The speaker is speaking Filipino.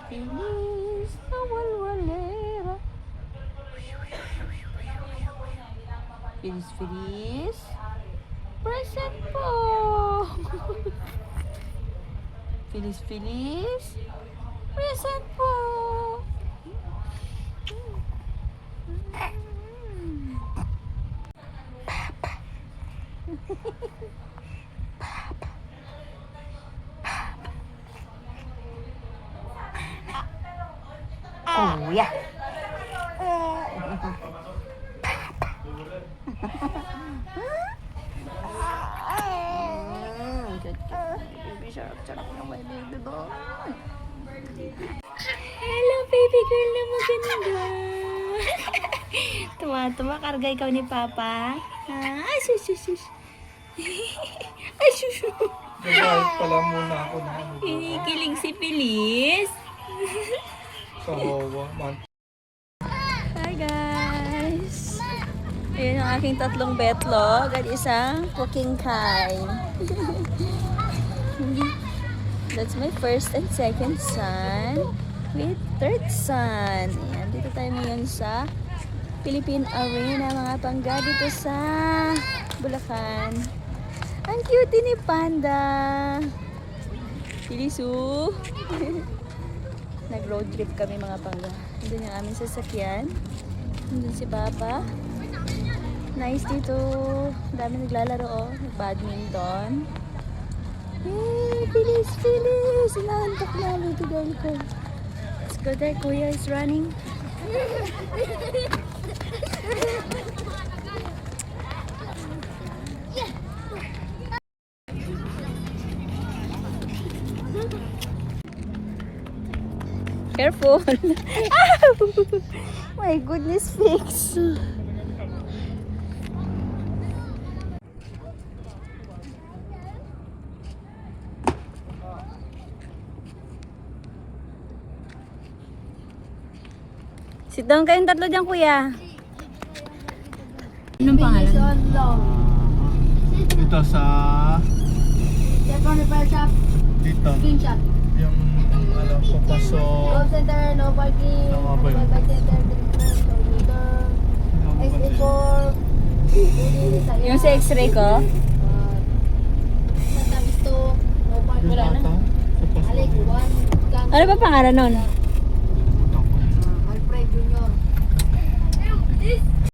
Feliz na walwalera. Feliz, feliz. Present po. Feliz, feliz. Present po. Oh, yeah. Sarap-sarap ng my baby boy. Hello, baby girl na maganda. Tuwa-tuwa, karga ikaw ni Papa. Ay, sus. Ay, sus. Nagahit pala muna ako na ano. Kinikilig si Feliz. Sa Hawa, man. Hi, guys. Ayan ang aking tatlong betlog at isang cooking kind. That's my first and second son with third son. Ayan, dito tayo ngayon sa Philippine Arena, mga pangga, dito sa Bulacan. Ang cute ni Panda. Filisu. Nag-road trip kami, mga pangga. Doon yung aming sasakyan. Doon si Papa. Nice dito. Dami naglalaro, badminton. Hey, Feliz! Inaantok na, little girl ko. Let's go there, Kuya is running. Careful! My goodness, fix! Sit down kayong tatlo dyan, Kuya. Anong pangalan? Dito sa... Dito. Screenshot. Yung alam ko pasok. Call center, no parking. Tama ba yun? Bike center, exit for... Yung sa x-ray ko? Sa tamis to, no parking. Wala na. Sa pasok. Alik, one. Ano ba pangalan nun?